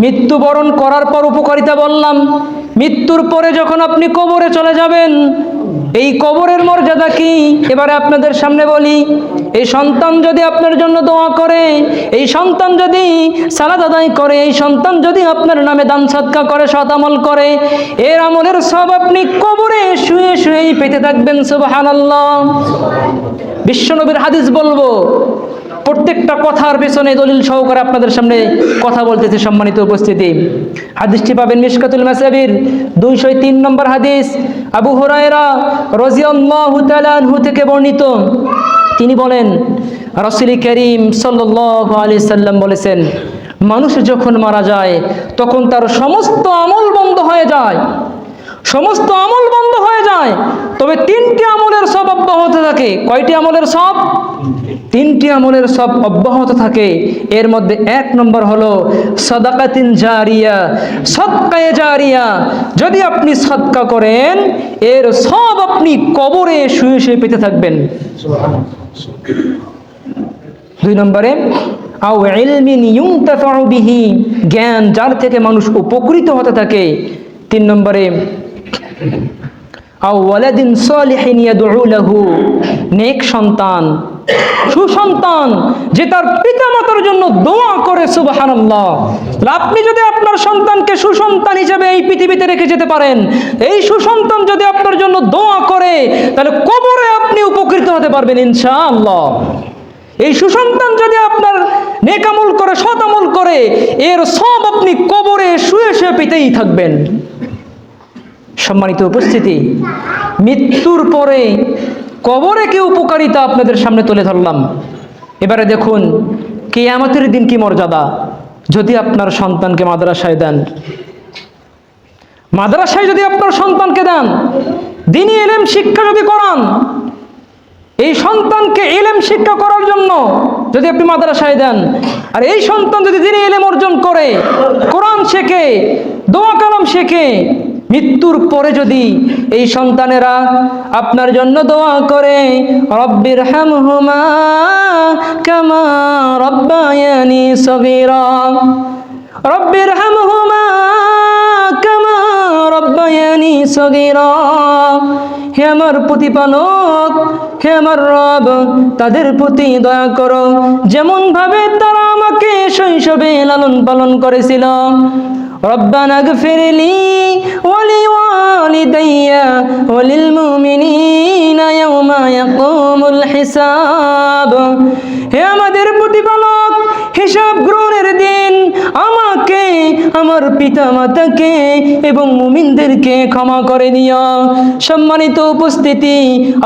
মৃত্যুবরণ করার পর উপকারিতা বললাম। মৃত্যুর পরে যখন আপনি কবরে চলে যাবেন, এই কবরের মর্যাদা কি এবারে আপনাদের সামনে বলি। এই সন্তান যদি আপনার জন্য দোয়া করে, এই সন্তান যদি সালাত আদায় করে, এই সন্তান যদি আপনার নামে দান সদকা করে, সৎ আমল করে, এর আমলের সব আপনি কবরে শুয়ে শুয়েই পেতে থাকবেন। সুবহানাল্লাহ। বিশ্বনবীর হাদিস বলবো, প্রত্যেকটা কথার পেছনে দলিল সহকারে আপনাদের সামনে কথা বলতেছে। সম্মানিত উপস্থিতি, হাদিসটি পাবেন মিশকাতুল মাসাবির 203 নম্বর হাদিস। আবু হুরায়রা রাদিয়াল্লাহু তাআলা আনহু থেকে বর্ণিত। তিনি বলেন, রাসূল করিম সাল্লাল্লাহু আলাইহি সাল্লাম বলেছেন, মানুষ যখন মারা যায় তখন তার সমস্ত আমল বন্ধ হয়ে যায়, সমস্ত আমল বন্ধ হয়ে যায়, তবে 3টি আমলের সব অব্যাহত থাকে। কয়টি আমলের সব? 3টি আমলের সব অব্যাহত থাকে। এর মধ্যে 1 নম্বর হলো সাদাকাতিন জারিয়া, সদকায়ে জারিয়া। যদি আপনি সদকা করেন, এর সব আপনি কবরে শুয়ে শুয়ে পেতে থাকবেন। 2 নম্বরে আও ইলমিন ইউনতাফাউ বিহি, জ্ঞান যার থেকে মানুষ উপকৃত হতে থাকে। 3 নম্বরে আও ওয়ালাদিন সালিহিন ইয়াদউ লাহু, নেক সন্তান, সুসন্তান যে তার পিতামাতার জন্য দোয়া করে। সুবহানাল্লাহ। আপনি যদি আপনার সন্তানকে সুসন্তান হিসেবে এই পৃথিবীতে রেখে যেতে পারেন, এই সুসন্তান যদি আপনার জন্য দোয়া করে, তাহলে কবরে আপনি উপকৃত হতে পারবেন ইনশাআল্লাহ। এই সুসন্তান যদি আপনার নেক আমল করে, সৎ আমল করে, এর সব আপনি কবরে শুয়ে শুয়ে পেতেই থাকবেন। সম্মানিত উপস্থিতি, মৃত্যুর পরে কবরে কি উপকারিতা আপনাদের সামনে তুলে ধরলাম। এবারে দেখুন কিয়ামতের দিন কি মর্যাদা। যদি আপনার সন্তানকে মাদ্রাসায় দেন, মাদ্রাসায় যদি আপনার সন্তানকে দেন, দ্বীনি ইলম শিক্ষা যদি করান, এই সন্তানকে ইলম শিক্ষা করার জন্য যদি আপনি মাদ্রাসায় দেন, আর এই সন্তান যদি দ্বীনি ইলম অর্জন করে, কোরআন শেখে, দোয়া কালাম শেখে, মৃত্যুর পরে যদি এই সন্তানেরা আপনার জন্য দোয়া করে, রব্বির হামহুমা কামা রব্বায়ানি সগীরা, রব্বির হামহুমা কামা রব্বায়ানি সগীরা, হে আমার প্রতিপালক, হে আমার রব, তাদের প্রতি দয়া করো যেমন ভাবে তারা আমাকে শৈশবে লালন পালন করেছিল। রব্বানা গফিরলি ওয়ালিওয়ালিদাইয়া ওয়ালিল মুমিনিনা ইয়াওমা ইয়াকুমুল হিসাব, হে আমাদের প্রতিপালক, হিসাব গ্রহণের দিন আমাকে, আমার পিতা মাতাকে এবং মুমিনদেরকে ক্ষমা করে দিও। সম্মানিত উপস্থিতি,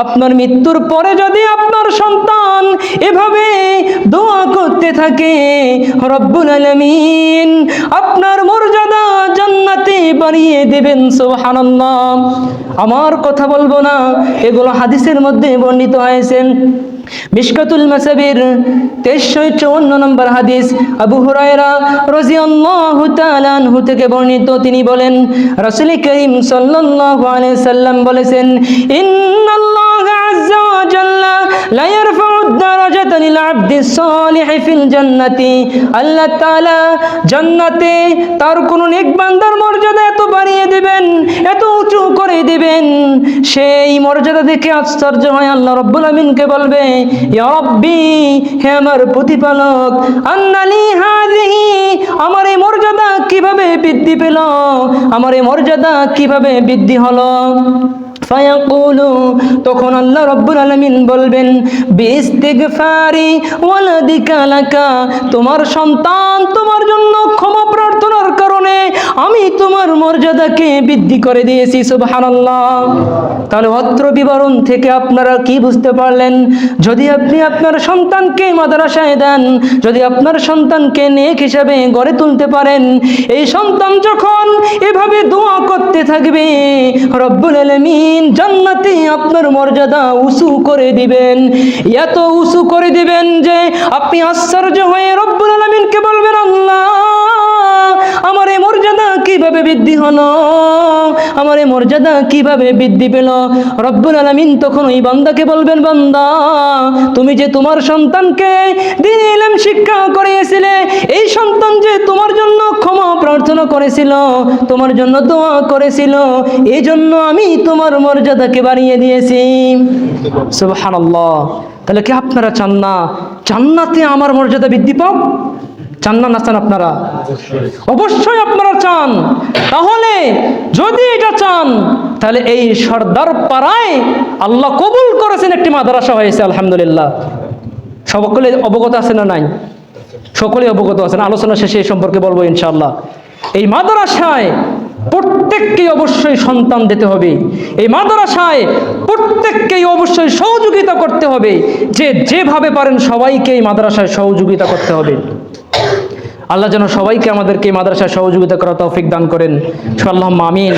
আপনার মৃত্যুর পরে যদি আপনার সন্তান এভাবে দোয়া করতে থাকে, রব্বুল আলামিন আপনার মর্যাদা জান্নাতে বাড়িয়ে দেবেন। সুবহানাল্লাহ। আমার কথা বলবো না, এগুলো হাদিসের মধ্যে বর্ণিত হয়েছে। মিশকাতুল মাসাবির 2354 নম্বর হাদিস, আবু হুরায়রা রাদিয়াল্লাহু তাআলা আনহু থেকে বর্ণিত। তিনি বলেন, রাসূল করিম সাল্লাল্লাহু আলাইহি সাল্লাম বলেছেন, ইন্নাল্লাহা আযজা ওয়া জাল্লা লা ইয়ারফাউ দারাজাতা লিল আবদি সালিহ ফিল জান্নাতি, আল্লাহ তাআলা জান্নাতে তার কোন নেক বান্দার মর্যাদা এত বাড়িয়ে দিবেন, এত উঁচু করে দিবেন, সেই মর্যাদা দেখে আশ্চর্য হয় আল্লাহ রাব্বুল আমিনকে বলবে, ইয়া রাব্বি, হে আমার প্রতিপালক, আন্নালি হাযিহি, আমার এই মর্যাদা কিভাবে বৃদ্ধি পেল, আমার এই মর্যাদা কিভাবে বৃদ্ধি হলো। ফায়াকুলু, তখন আল্লাহ রাব্বুল আলামিন বলবেন, বিইস্তিগফারি ওয়ালাদিকা লাকা, তোমার সন্তান তোমার জন্য ক্ষমা প্রার্থনার কারণে আমি তোমার মর্যাদাকে বৃদ্ধি করে দিয়েছি। সুবহানাল্লাহ। তাহলে অত্র বিবরণ থেকে আপনারা কি বুঝতে পারলেন? যদি আপনি আপনার সন্তানকে মাদ্রাসায় দেন, যদি আপনার সন্তানকে নেক হিসাবে গড়ে তুলতে পারেন, এই সন্তান যখন এভাবে দোয়া করতে থাকবে, রব্বুল আলামিন জান্নাতে আপনার মর্যাদা উঁচু করে দিবেন, এত উঁচু করে দিবেন যে আপনি আশ্চর্য হয়ে রব্বুল আলামিনকে বলবেন, আল্লাহ, আমার এই মর্যাদা কিভাবে বৃদ্ধি হলো, আমার এই মর্যাদা কিভাবে বৃদ্ধি পেল। রব্বুল আলামিন তখন ওই বান্দাকে বলবেন, বান্দা, তুমি যে তোমার সন্তানকে দ্বীনি ইলম শিক্ষা করিয়েছিলে, এই সন্তান যে তোমার জন্য ক্ষমা প্রার্থনা করেছিল, তোমার জন্য দোয়া করেছিল, এই জন্য আমি তোমার মর্যাদাকে বাড়িয়ে দিয়েছি। সুবহানাল্লাহ। তাহলে কি আপনারা চান না জান্নাতে আমার মর্যাদা বৃদ্ধি পাক? চান না? না চান আপনারা? অবশ্যই আপনারা চান। তাহলে যদি এটা চান, তাহলে এই সর্দার পাড়ায় আল্লাহ কবুল করেছেন একটি মাদ্রাসা হয়েছে, আলহামদুলিল্লাহ। সকলে অবগত আছে না নাই? সকলে অবগত আছেন। আলোচনা শেষে এই সম্পর্কে বলবো ইনশাআল্লাহ। এই মাদ্রাসায় প্রত্যেককেই অবশ্যই সন্তান দিতে হবে। এই মাদ্রাসায় প্রত্যেককেই অবশ্যই সহযোগিতা করতে হবে। যে যেভাবে পারেন সবাইকে এই মাদ্রাসায় সহযোগিতা করতে হবে। আল্লাহ যেন সবাইকে আমাদেরকে এই মাদ্রাসায় সহযোগিতা করার তৌফিক দান করেন। আল্লাহুম্মা আমিন।